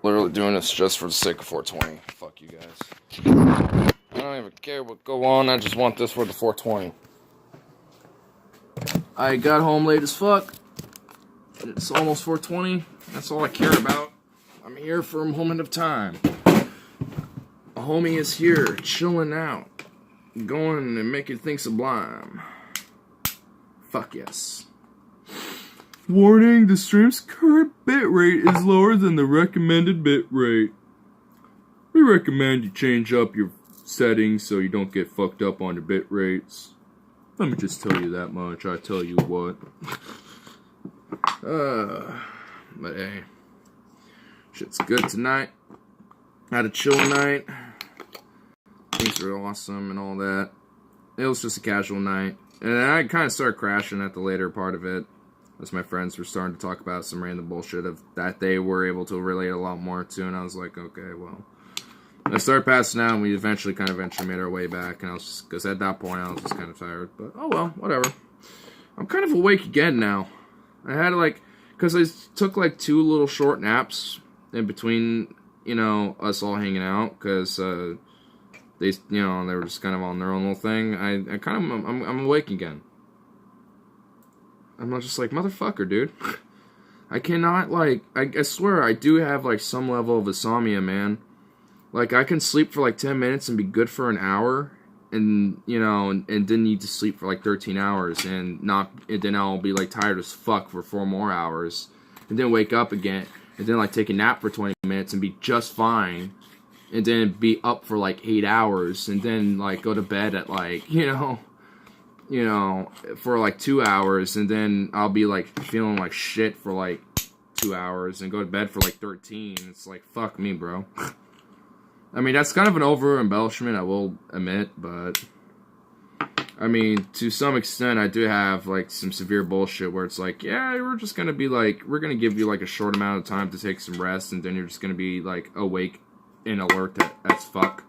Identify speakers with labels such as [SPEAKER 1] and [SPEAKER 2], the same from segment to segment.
[SPEAKER 1] Literally doing this just for the sake of 420. Fuck you guys. I don't even care what go on. I just want this for the 420. I got home late as fuck. It's almost 420. That's all I care about. I'm here for a moment of time. A homie is here, chilling out, going and making things sublime. Fuck yes. Warning, the stream's current bitrate is lower than the recommended bitrate. We recommend you change up your settings so you don't get fucked up on the bit rates. Let me just tell you that much. I tell you what. But hey, shit's good tonight. Had a chill night. Things were awesome and all that. It was just a casual night. And I kind of started crashing at the later part of it. As my friends were starting to talk about some random bullshit of that they were able to relate a lot more to. And I was like, okay, well. I started passing out and we eventually made our way back. And I was just, because at that point I was just kind of tired. But oh well, whatever. I'm kind of awake again now. I had because I took 2 little short naps in between, us all hanging out. Because they were just kind of on their own little thing. I'm awake again. I'm not just like, motherfucker, dude. I cannot, I swear, I do have, some level of insomnia, man. I can sleep for, 10 minutes and be good for an hour, and, and then need to sleep for, 13 hours, and then I'll be, tired as fuck for 4 more hours, and then wake up again, and then, take a nap for 20 minutes and be just fine, and then be up for, 8 hours, and then, go to bed at, for 2 hours, and then I'll be feeling like shit for 2 hours and go to bed for 13. It's fuck me, bro. I mean, that's kind of an over embellishment, I will admit, but I mean, to some extent, I do have some severe bullshit where it's yeah, we're just gonna be we're gonna give you a short amount of time to take some rest, and then you're just gonna be awake and alert as fuck.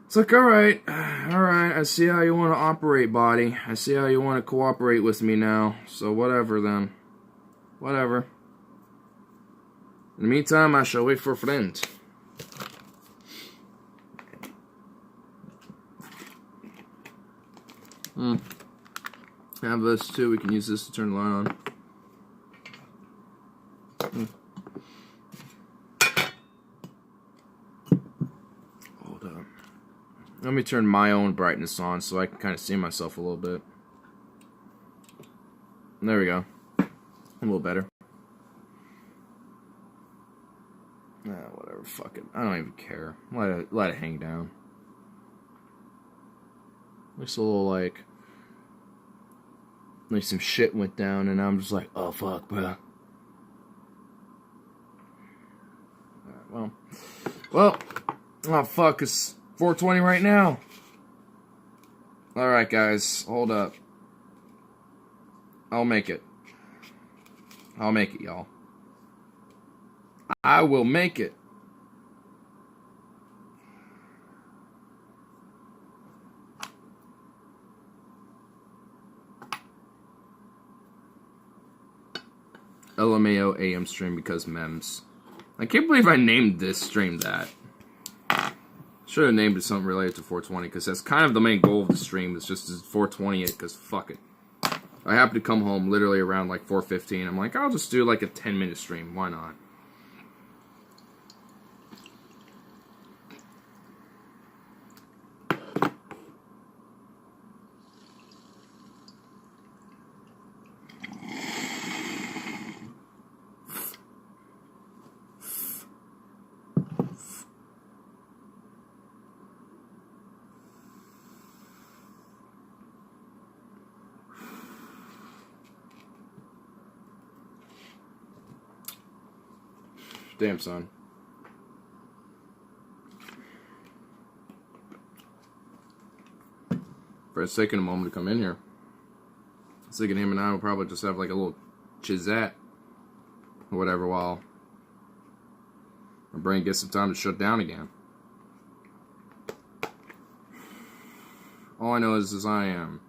[SPEAKER 1] It's alright, I see how you want to operate, body. I see how you want to cooperate with me now. So whatever, then. Whatever. In the meantime, I shall wait for a friend. I have this too. We can use this to turn the light on. Hold up. Let me turn my own brightness on so I can kind of see myself a little bit. There we go. A little better. Whatever, fuck it. I don't even care. Let it hang down. Looks a little some shit went down and I'm just oh fuck, bro. Well, oh fuck, it's 4:20 right now. Alright guys, hold up. I'll make it. I'll make it, y'all. I will make it. Lmao AM stream because memes. I can't believe I named this stream that. Should have named it something related to 420 because that's kind of the main goal of the stream. It's just 420 it because fuck it. I happened to come home literally around 4:15. I'm I'll just do a 10-minute stream. Why not? Damn, son. For it's taking a moment to come in here. I was thinking him and I will probably just have a little chizat or whatever while my brain gets some time to shut down again. All I know is I am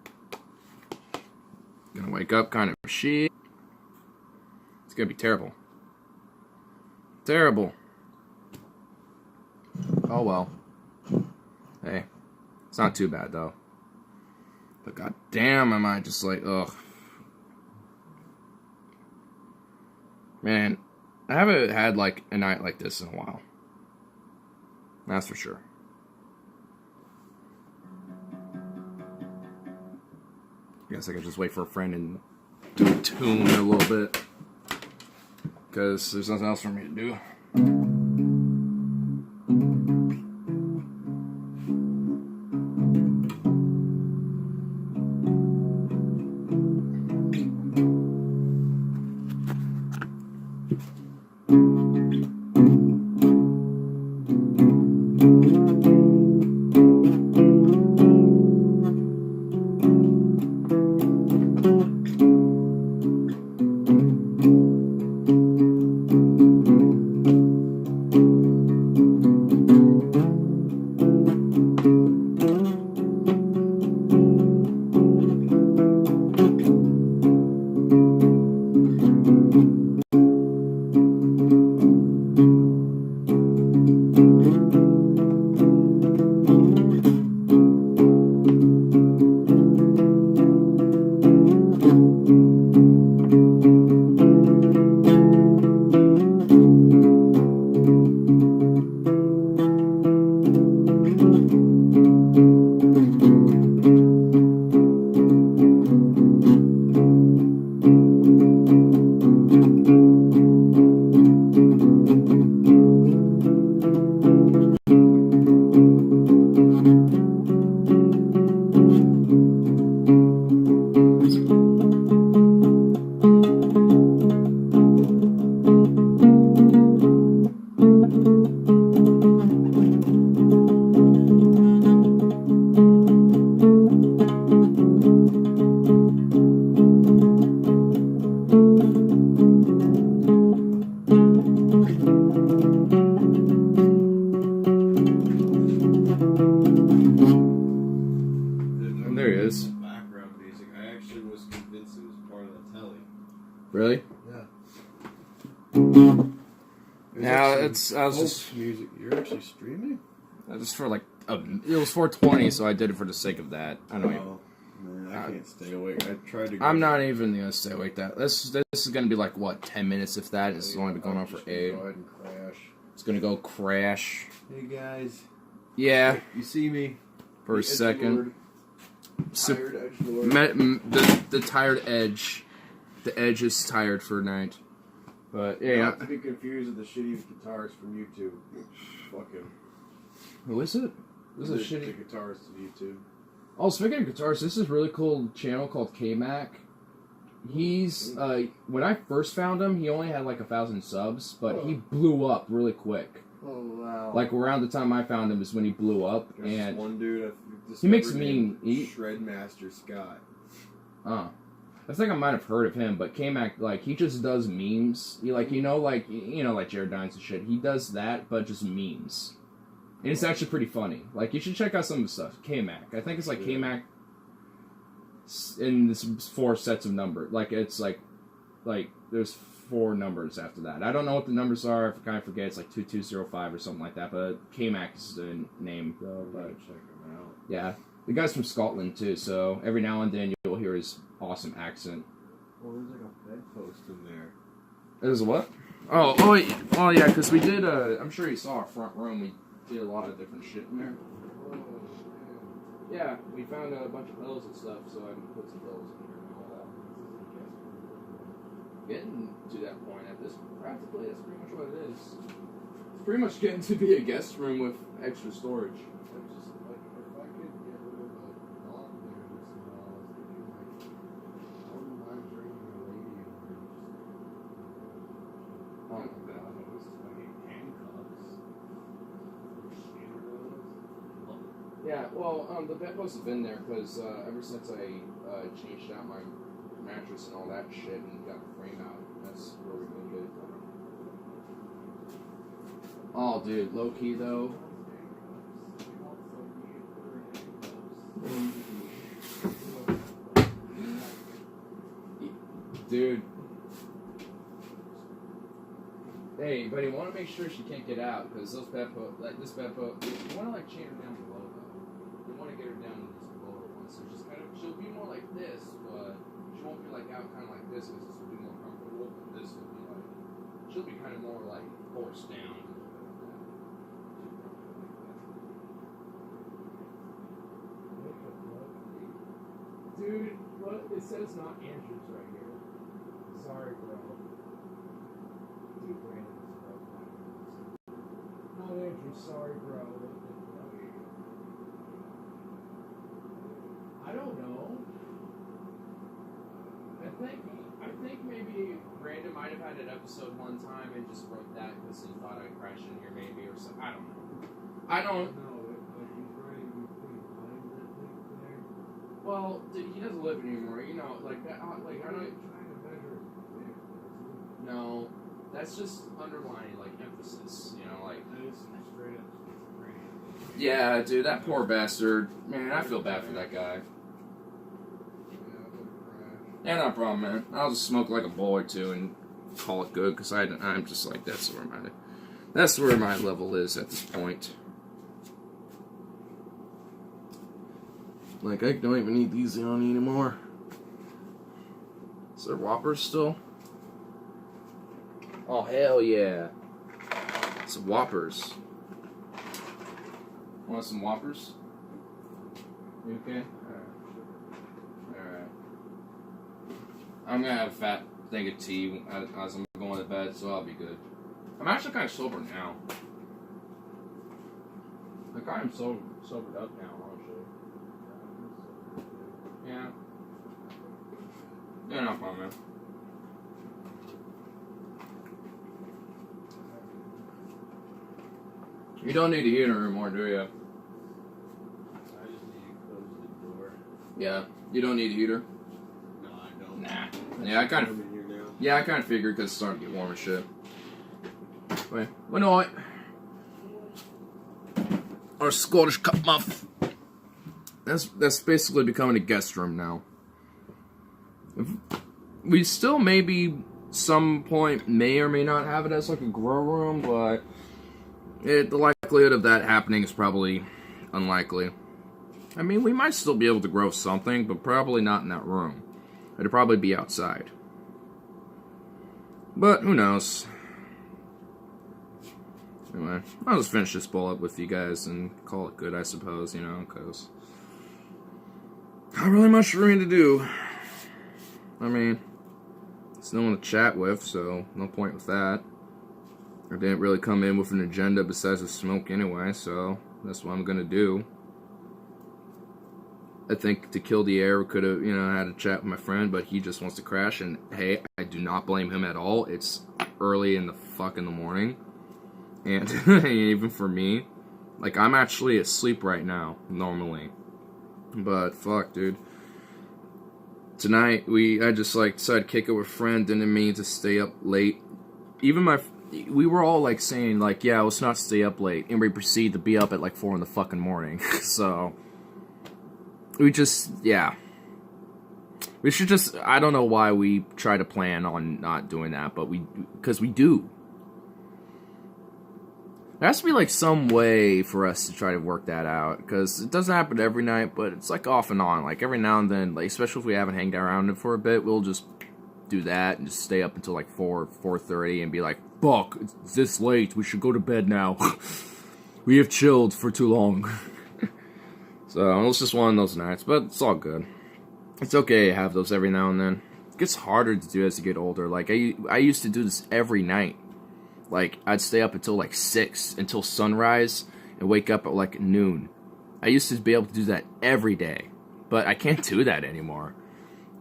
[SPEAKER 1] gonna wake up kind of shit. It's gonna be terrible. Terrible. Oh well. Hey, it's not too bad though. But goddamn, am I just like, ugh. Man, I haven't had like a night like this in a while. That's for sure. Guess I could just wait for a friend and do a tune a little bit. Because there's nothing else for me to do. There he is.
[SPEAKER 2] Background music. I actually was convinced it was part of the telly.
[SPEAKER 1] Really?
[SPEAKER 2] Yeah.
[SPEAKER 1] Yeah, I was just
[SPEAKER 2] music. You're actually streaming?
[SPEAKER 1] just for like it was 420, so I did it for the sake of that. I know.
[SPEAKER 2] Oh, man, I can't stay awake. I tried to.
[SPEAKER 1] I'm not even gonna stay awake. This is gonna be like what 10 minutes if that. It's only been going on for 8.
[SPEAKER 2] Go ahead and crash.
[SPEAKER 1] It's gonna go crash.
[SPEAKER 2] Hey guys.
[SPEAKER 1] Yeah.
[SPEAKER 2] You see me?
[SPEAKER 1] For a second.
[SPEAKER 2] Tired edgelord.
[SPEAKER 1] The tired edge. The edge is tired for a night. But yeah.
[SPEAKER 2] Not to be confused with the shitty guitars from YouTube. Fuck him.
[SPEAKER 1] Who is it? This is a shitty.
[SPEAKER 2] The guitarist of YouTube.
[SPEAKER 1] Oh, speaking of guitars, this is a really cool channel called K-Mac. He's when I first found him, he only had like 1,000 subs, but he blew up really quick.
[SPEAKER 2] Oh wow!
[SPEAKER 1] Like around the time I found him is when he blew up,
[SPEAKER 2] There's
[SPEAKER 1] and
[SPEAKER 2] one dude
[SPEAKER 1] he makes mean
[SPEAKER 2] Shredmaster Scott.
[SPEAKER 1] I think I might have heard of him, but K-Mac, like, he just does memes. He, like, like Jared Dines and shit. He does that, but just memes. And it's actually pretty funny. Like, you should check out some of the stuff. K-Mac. I think it's like K-Mac in this 4 sets of numbers. Like, it's like, there's 4 numbers after that. I don't know what the numbers are. I kind of forget. It's like 2205 or something like that. But K-Mac is the name.
[SPEAKER 2] But check him out.
[SPEAKER 1] Yeah. The guy's from Scotland, too, so every now and then you'll hear his awesome accent.
[SPEAKER 2] Oh, there's like a bedpost in there.
[SPEAKER 1] There's what? Oh, yeah, because we did, I'm sure you saw our front room. We did a lot of different shit in there. Yeah, we found a bunch of pillows and stuff, so I can put some pillows in here and all that. Getting to that point at this, practically, that's pretty much what it is. It's pretty much getting to be a guest room with extra storage. Yeah, well, the bedpost has been there because ever since I changed out my mattress and all that shit and got the frame out, that's where we moved it. Oh, dude, low key though. Dude. Hey, but you want to make sure she can't get out, because those bedposts, like this bedpost, you want to like chain her down below though. You want to get her down to this lower one, so just kind of, she'll be more like this, but she won't be like out kind of like this, because this will be more comfortable. But this will be like, she'll be kind of more like forced down. Dude, what? It says not Andrews right here. Sorry, bro. Dude, Brandon is bro. Not Andrews, sorry, bro. I don't know. I think maybe Brandon might have had an episode one time and just wrote that because he thought I crashed in here maybe or something. I don't know. I don't. Well, dude, he doesn't live anymore. You know, like that. Like I don't. No, that's just underlining like emphasis. You know, like. Yeah, dude, that poor bastard. Man, I feel bad for that guy. Yeah, no problem, man. I'll just smoke like a bowl or two and call it good, because I'm just like, that's where my level is at this point. Like, I don't even need these on anymore. Is there Whoppers still? Oh, hell yeah. Some Whoppers. Want some Whoppers? You okay? Alright. I'm gonna have a fat thing of tea as I'm going to bed, so I'll be good. I'm actually kind of sober now. Like, I'm sobered up now, honestly. Yeah. Yeah, no problem, man. You don't need a heater anymore, do you?
[SPEAKER 2] I just need to close the door.
[SPEAKER 1] Yeah. You don't need a heater?
[SPEAKER 2] No, I don't.
[SPEAKER 1] Nah. Yeah, I kind of figured because it's starting to get warm and shit. Wait. Well, no, our Scottish cup muff. That's basically becoming a guest room now. We still maybe some point may or may not have it as like a grow room, but the likelihood of that happening is probably unlikely. I mean, we might still be able to grow something, but probably not in that room. It'd probably be outside. But who knows? Anyway, I'll just finish this bowl up with you guys and call it good, I suppose, you know, because not really much for me to do. I mean, there's no one to chat with, so no point with that. I didn't really come in with an agenda besides the smoke anyway, so that's what I'm gonna do. I think to kill the air, could have, you know, had a chat with my friend, but he just wants to crash, and hey, I do not blame him at all. It's early in the morning, and even for me, like, I'm actually asleep right now, normally, but fuck, dude. Tonight, I just, like, decided to kick it with a friend, didn't mean to stay up late. Even we were all, like, saying, like, yeah, let's not stay up late, and we proceed to be up at, like, 4 in the fucking morning, so we just, yeah. We should just, I don't know why we try to plan on not doing that, but because we do. There has to be, like, some way for us to try to work that out, because it doesn't happen every night, but it's, like, off and on. Like, every now and then, like, especially if we haven't hanged around it for a bit, we'll just do that and just stay up until, like, 4:30 and be like, fuck, it's this late, we should go to bed now. We have chilled for too long. So, it's just one of those nights, but it's all good. It's okay to have those every now and then. It gets harder to do as you get older. Like, I used to do this every night. Like, I'd stay up until, like, 6, until sunrise, and wake up at, like, noon. I used to be able to do that every day. But I can't do that anymore.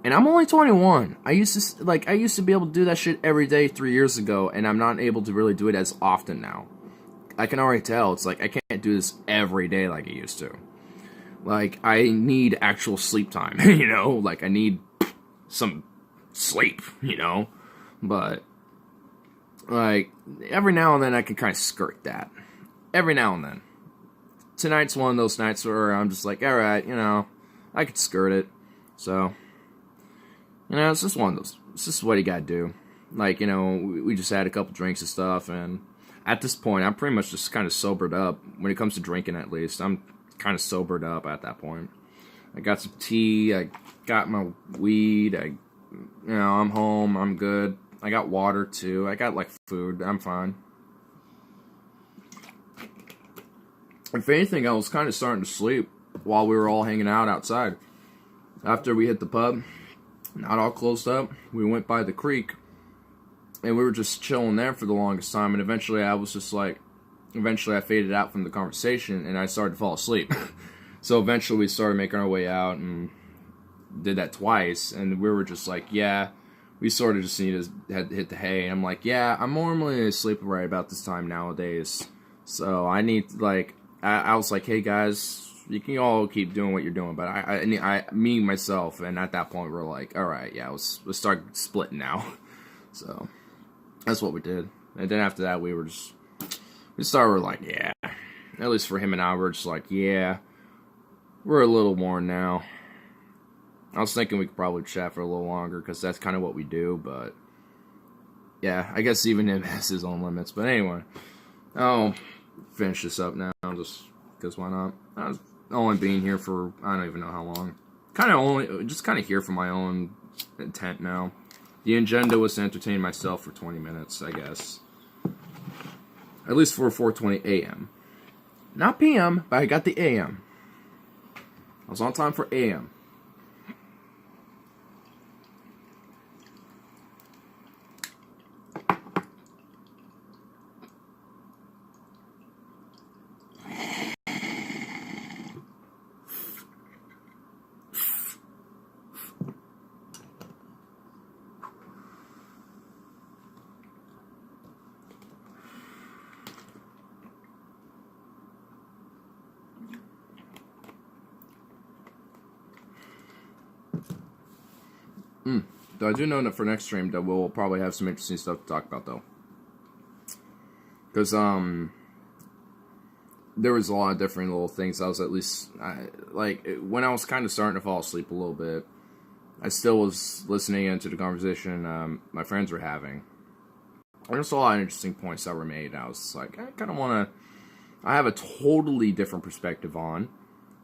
[SPEAKER 1] And I'm only 21. I used to be able to do that shit every day 3 years ago, and I'm not able to really do it as often now. I can already tell. It's like, I can't do this every day like I used to. Like, I need actual sleep time, you know? Like, I need some sleep, you know? But, like, every now and then I can kind of skirt that. Every now and then. Tonight's one of those nights where I'm just like, alright, you know, I could skirt it. So, you know, it's just one of those. It's just what you gotta do. Like, you know, we just had a couple drinks and stuff, and at this point, I'm pretty much just kind of sobered up. When it comes to drinking, at least, I'm kind of sobered up at that point. I got some tea, I got my weed, I'm home, I'm good. I got water, too. I got, like, food. I'm fine. If anything, I was kind of starting to sleep while we were all hanging out outside. After we hit the pub, not all closed up, we went by the creek, and we were just chilling there for the longest time, and eventually I faded out from the conversation, and I started to fall asleep. So eventually we started making our way out, and did that twice, and we were just like, yeah, we sort of just need to hit the hay. And I'm like, yeah, I'm normally asleep right about this time nowadays, so I need, like, I was like, hey guys, you can all keep doing what you're doing, but me, myself, and at that point we're like, alright, yeah, let's start splitting now. So, that's what we did. And then after that, we started like, yeah, at least for him and I, we're just like, yeah, we're a little worn now. I was thinking we could probably chat for a little longer, because that's kind of what we do, but yeah, I guess even him has his own limits. But anyway, I'll finish this up now, just because why not? I was only being here for, I don't even know how long. Just kind of here for my own intent now. The agenda was to entertain myself for 20 minutes, I guess. At least for 4:20 a.m. Not p.m., but I got the a.m. I was on time for a.m. Though I do know that for next stream that we'll probably have some interesting stuff to talk about, though. Because, there was a lot of different little things I was when I was kind of starting to fall asleep a little bit, I still was listening into the conversation my friends were having. There was a lot of interesting points that were made. I was like, I kind of want to, I have a totally different perspective on,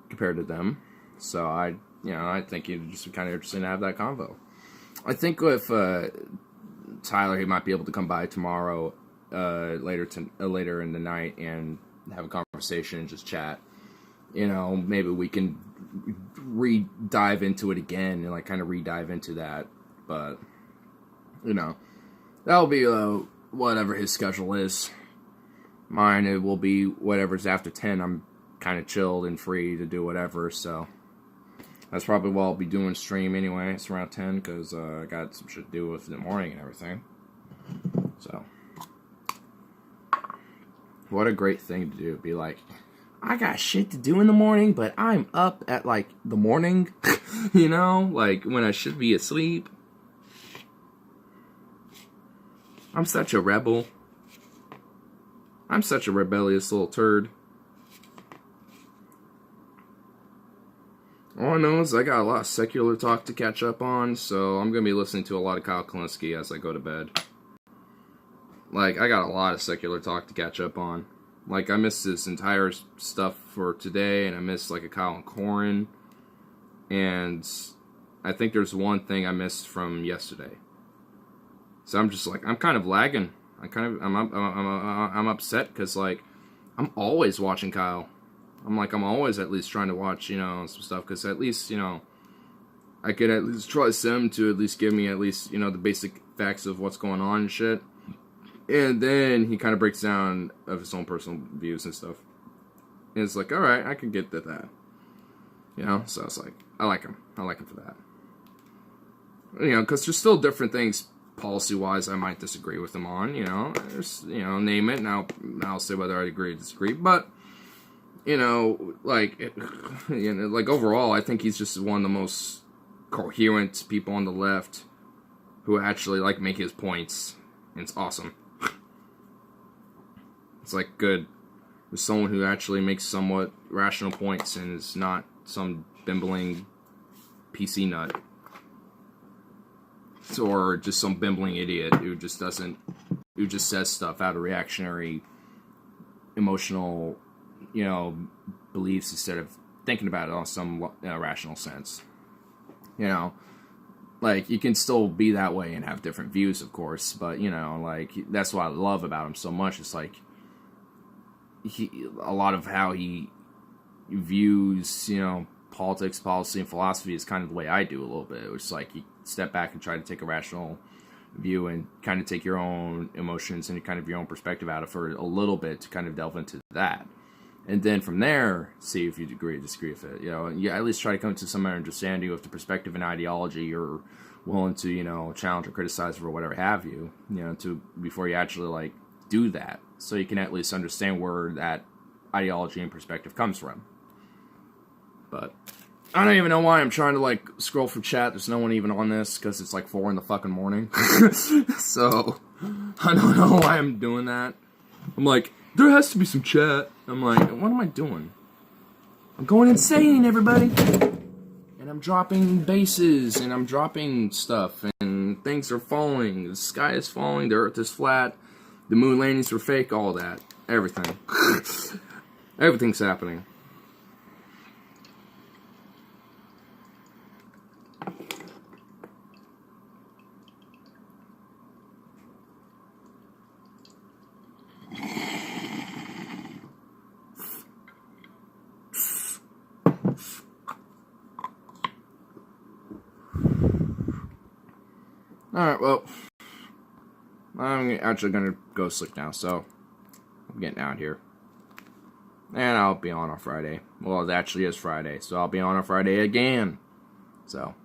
[SPEAKER 1] compared to them. So I think it'd just be kind of interesting to have that convo. I think if Tyler, he might be able to come by tomorrow, later in the night, and have a conversation and just chat. You know, maybe we can dive into it again and like kind of re-dive into that. But you know, that'll be whatever his schedule is. Mine, it will be whatever's after 10. I'm kind of chilled and free to do whatever, so that's probably what I'll be doing stream anyway. It's around 10 because I got some shit to do with the morning and everything. So, what a great thing to do. Be like, I got shit to do in the morning, but I'm up at like the morning, you know, like when I should be asleep. I'm such a rebel. I'm such a rebellious little turd. All I know is I got a lot of secular talk to catch up on, so I'm going to be listening to a lot of Kyle Kalinske as I go to bed. Like, I got a lot of secular talk to catch up on. Like, I missed this entire stuff for today, and I missed, like, a Kyle and Corin. And I think there's one thing I missed from yesterday. So I'm just like, I'm kind of lagging. I'm upset because, like, I'm always watching Kyle. I'm always at least trying to watch, you know, some stuff, because at least, you know, I could at least trust him to at least give me at least, you know, the basic facts of what's going on and shit. And then he kind of breaks down of his own personal views and stuff. And it's like, alright, I can get to that. You know, so it's like, I like him. I like him for that. You know, because there's still different things, policy-wise, I might disagree with him on, you know. There's, you know, name it, and I'll say whether I agree or disagree. But, you know, like, you know, like overall, I think he's just one of the most coherent people on the left who actually, like, make his points. And it's awesome. It's, like, good. There's someone who actually makes somewhat rational points and is not some bimbling PC nut. or just some bimbling idiot who just says stuff out of reactionary, emotional, beliefs instead of thinking about it on some rational sense. Like, you can still be that way and have different views, of course, but, like, that's what I love about him so much. It's like, a lot of how he views, politics, policy, and philosophy is kind of the way I do a little bit. It's like, you step back and try to take a rational view and kind of take your own emotions and kind of your own perspective out of it for a little bit to kind of delve into that. And then from there, see if you agree or disagree with it. At least try to come to some understanding of the perspective and ideology you're willing to, challenge or criticize or whatever have you, before you actually, like, do that. So you can at least understand where that ideology and perspective comes from. But I don't even know why I'm trying to, like, scroll for chat. There's no one even on this because it's like 4 in the fucking morning. So I don't know why I'm doing that. I'm like, there has to be some chat. I'm like, what am I doing? I'm going insane, everybody. And I'm dropping bases, and I'm dropping stuff, and things are falling. The sky is falling, the earth is flat, the moon landings were fake, all that. Everything. Everything's happening. Alright, well, I'm actually going to go sleep now, so I'm getting out here. And I'll be on Friday. Well, it actually is Friday, so I'll be on Friday again. So,